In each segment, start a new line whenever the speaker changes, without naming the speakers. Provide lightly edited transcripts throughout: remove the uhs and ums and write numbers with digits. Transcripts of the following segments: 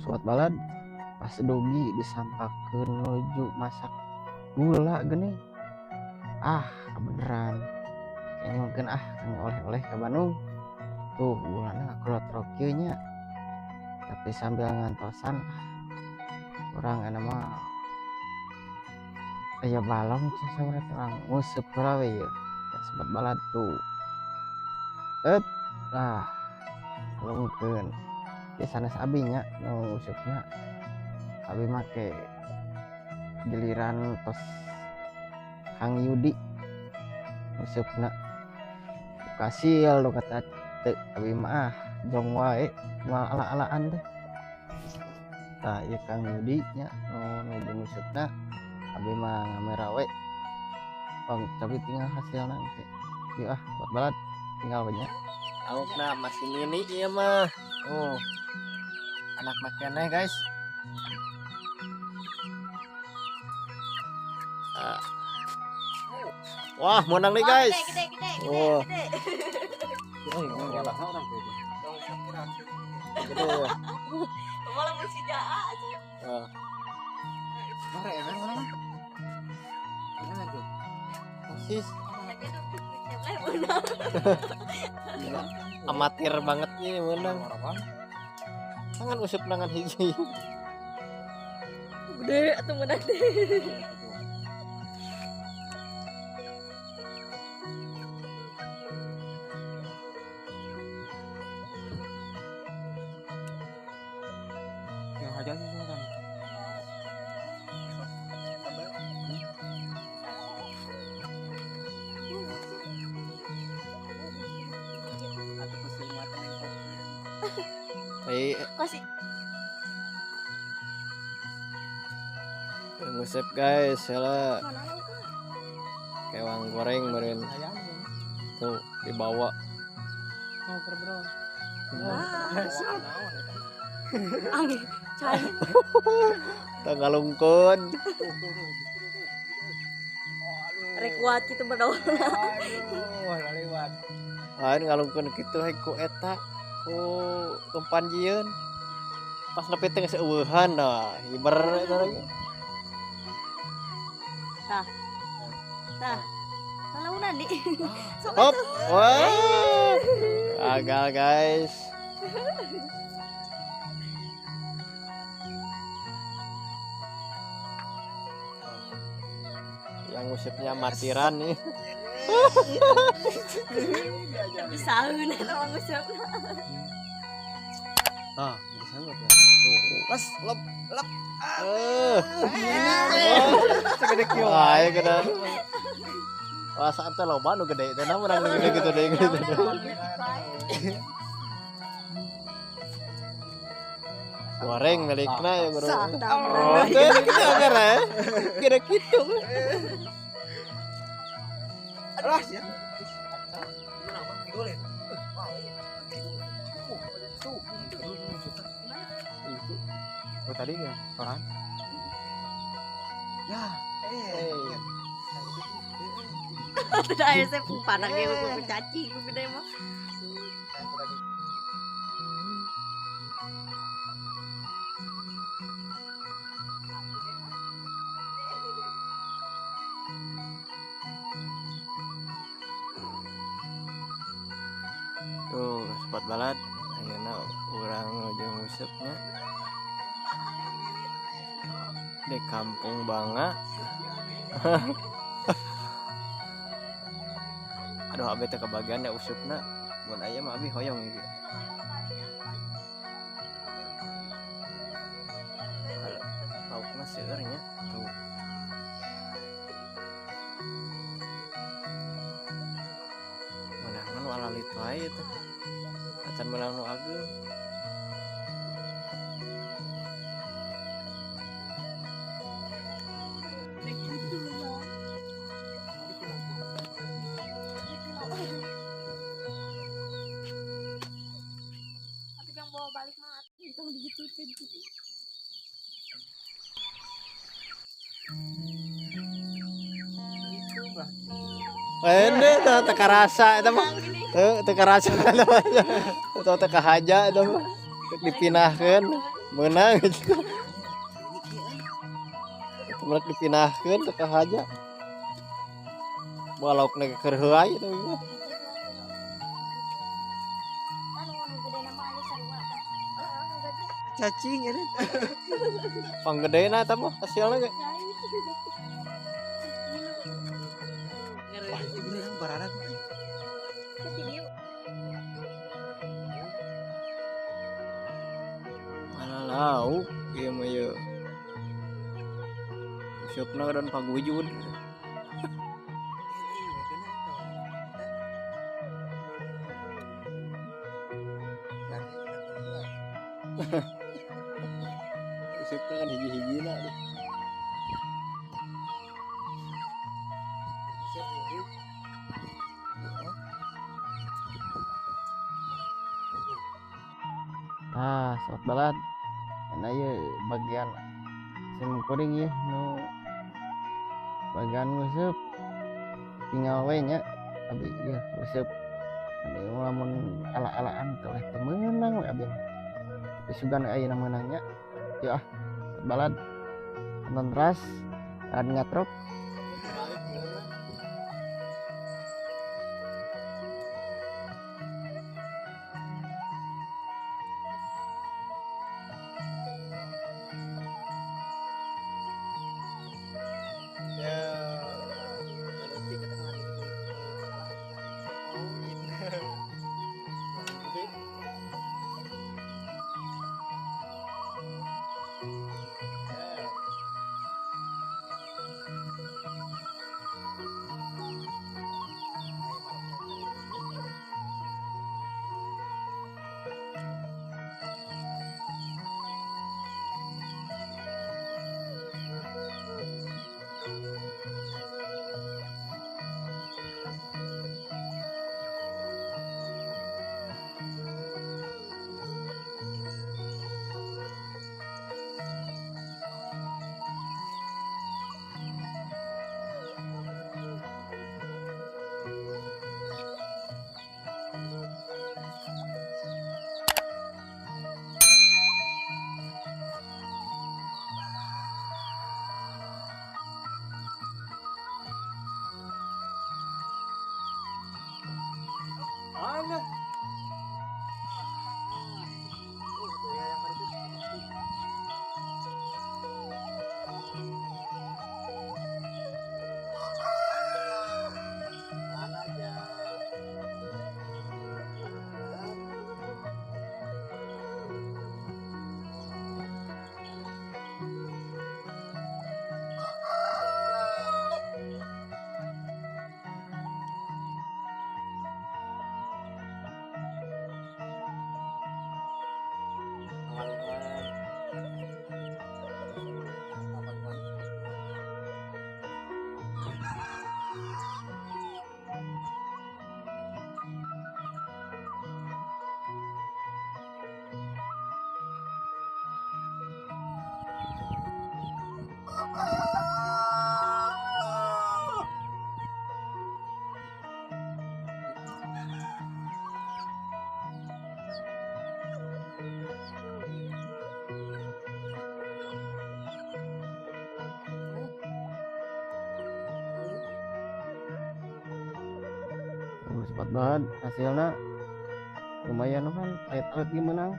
sobat balad pas dogi disampakeun nuju masak gula geuning. Beneran kayaknya mungkin kami oleh-oleh ke Bandung. Tuh gulana klotrok kieu nya. Tapi sambil ngantosan urang mah aya balong sasaurang urang nguseup heula we ieu. Sobat balad tuh. Lungkeun. Di sanes abi nya nu ngusupna. Abi make giliran tos Kang Yudi ngusupna. Kasil lu kata teu abi mah jong wae moal ala-alaan teh. Tah ieu Kang Yudi nya nuju ngusupna abi mah ngamera we. Tapi tinggal hasilna teh. Yeuh buat balad tinggal banyak.
Aukna masih mini ieu mah. Anak makeneh guys. Wah, menang nih guys.
Gede. Malah bersih aja.
Persis. Amatir banget nih menang. Tangan usup nangan hiji.
Gede atuh menang deh.
Yang aja sih kan.
Masih
ngusep guys, salah kewang goreng meureun. Tuh dibawa.
angin cair.
Tang ngalungkeun.
Rek kuat kitu berdoa.
Lain ngalungkeun kitu ku eta. Tumpan jieun. Pas nepi teh geus eueuhan dah, iber eta lagi.
Tah. Salaunan di.
Hop. Wah. Gagal guys. Yang ngusipnya matiran nih.
Bisaeun eta mah ngusupna.
Bisa enggak ya? Tuh. Pas lep. Segede kieu wae gede. Wah, saat teh loba nu gede teh na urang gede gitu deh gitu. Goreng milikna ya guru. Teh kita agar ya. Kira gitu.
Alah ya.
Tadi kan orang.
Ya,
Tidak aya saya padang ge ku caci ku gede mah.
Tuh, spot balad. Ayeuna urang nuju ngusupnya. Di kampung Banga. Aduh abi teh kebagian ya usupna. Mun aya mah abi hoyong gitu. Laukna seueur nya. Tuh. Menangan walalit wae teh. Acan menang nu ageung.
Tapi yang bawa balik mah itu digituin gitu.
Ende teka rasa eta mah. Teka rasa eta mah. Teka haja eta mah. Dipinahkeun. menang temen dipindahkeun teh ka haja balok na keur heuai eta mah
cacing ini
panggedena eta mah hasilna ge mana lauk ieu mah ieu siupna dan paguyud siupna kan hiji-hijina
Sok balad enak ye bagian sim kuring ye nu bagian nguseup tinggal we nya abi ieu nguseup anu lamun ala-alaan teh teu meunang we abi mah tapi sugan ayeuna meunangnya yeuh balad nonton ras dan ngatrok cepat banget hasilnya lumayan kan pahit-pahit gimana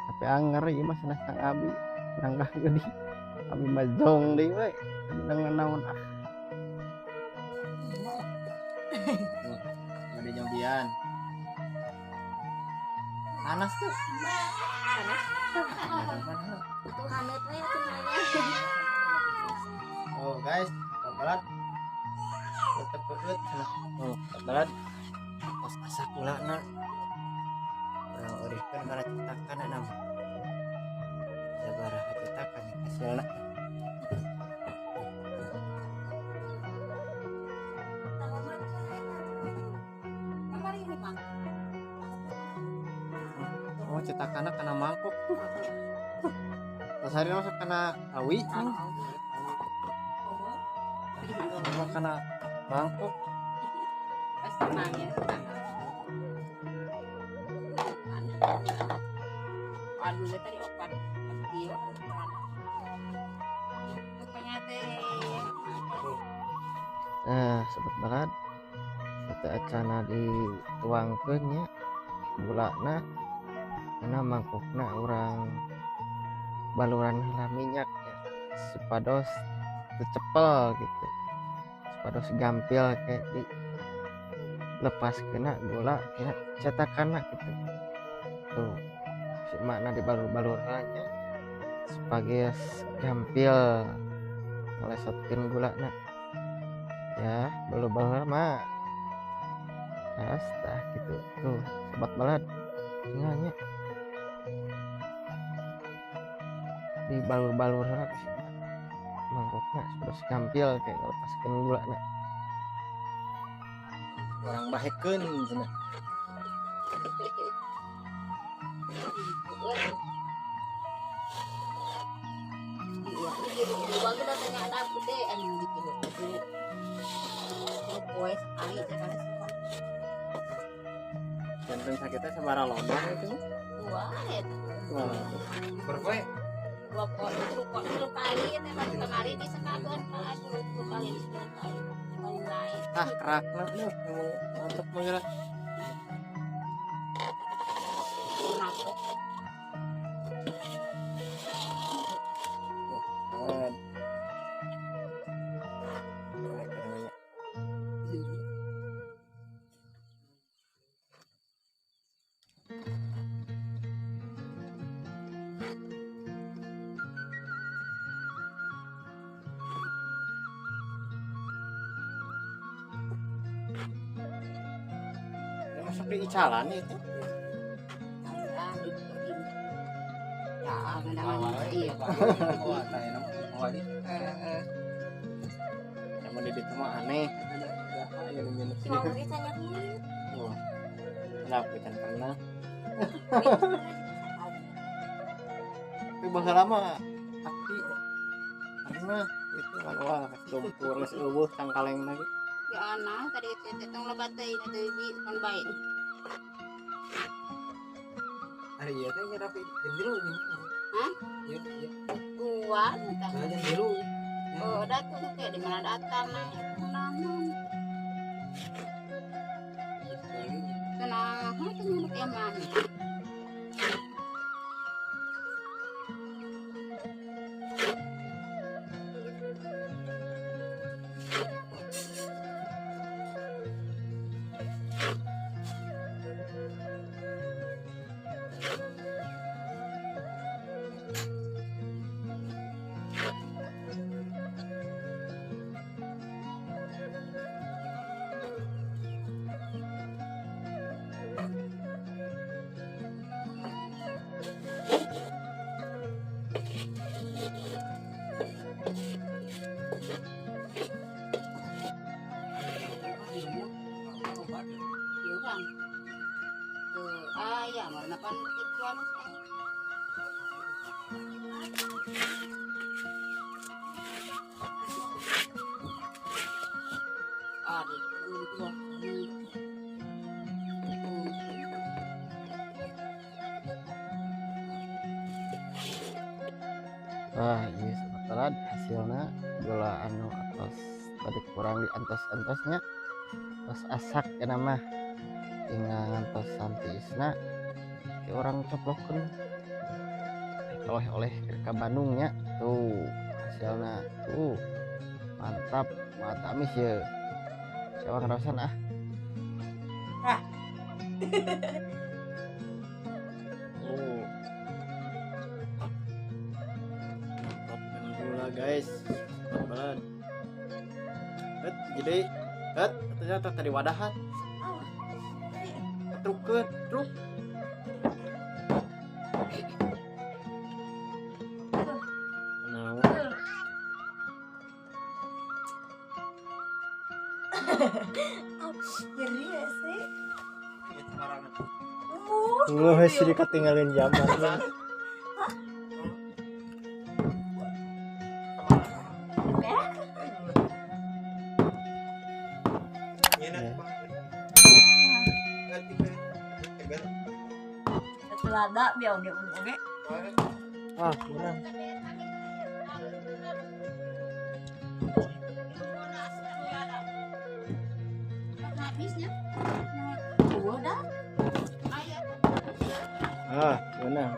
tapi anger ya mas nah sang abi nangkah gede abi majong deh we dengan naon
ada nyobian panas tuh
panas itu hangat we
oh guys balat tetep perut oh balat pas asak ulana orang orihkan karena cetakan enam sabar cetakan hasilnya oh cetakannya kena mangkok pas hari masuk kena awi kena mangkok
tenang ya aduh tadi opat
sobat balad satu acana dituangkeun nya gulana karena mangkukna urang baluran heula minyak ya supados tecepel gitu supados gampil kayak di lepas kena gula kena cetakan gitu tuh si makna di balur-balurannya sebagai gampil ngelesotkeun gulana ya balur-balur mah khas tah gitu tuh sobat balad tinggalnya di balur-balurna mangkokna terus gampil kayak ngelepaskeun gulana
orang bahekeun cenah.
Bagi datanya ada gede anu gitu. Poe sekali sekali.
Jantung sakitnya sabaraha lomba itu.
Wah, eta.
Berpoe.
Dua kali ini masih kemarin di sekaduan kelas 10 kali di 10 kali. Kali lain.
Ah, kerakna tuh. Mantap mah.
Kenapa?
Masuk di icalan itu.
Ya, benar iya.
Wah, tanya nama. Wah, di. Sama di ditu mah aneh. Ayo minum
Cuma
sini.
kita tanya
Wah. Kenapa kan pernah? Tapi bahasa lama aki. Ari mah itu kan wah lumpur geus eueuh cangkaleng lagi.
ya anak tadi itu tong lebatay na di kan baik.
Ari ieu teh nya rapi jendelu ini.
Hah?
Ieu ieu.
Kuat entah.
Nah jendelu.
Oh, datang kayak di mana datang nah. Tenang, itu nyuruh yang mana? Bang. Ayam warna pan tujuan.
wah ini sebetulnya hasilnya gula anu atos tadi kurang di antos-antosnya terus asak ya nama tinggal ngantos santisna ke orang coplokeun oleh-oleh ke Bandungnya tuh hasilnya tuh mantap mata amis ya saya ngerasain
Oh. Mantap gula guys. Pelan-pelan. Jadi ternyata tadi wadahan. Truk. Nah,
Jadi ya sih.
lu masih ketinggalin zaman.
Selada biar oke.
Ah, menang. benar.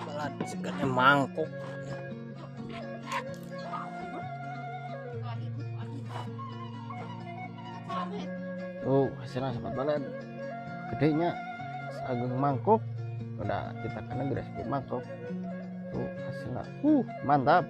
Balat segarnya mangkuk.
Tuh hasilnya sempat balet gedenya seagung mangkuk udah kita karena gede sedikit mangkuk tuh hasilnya mantap.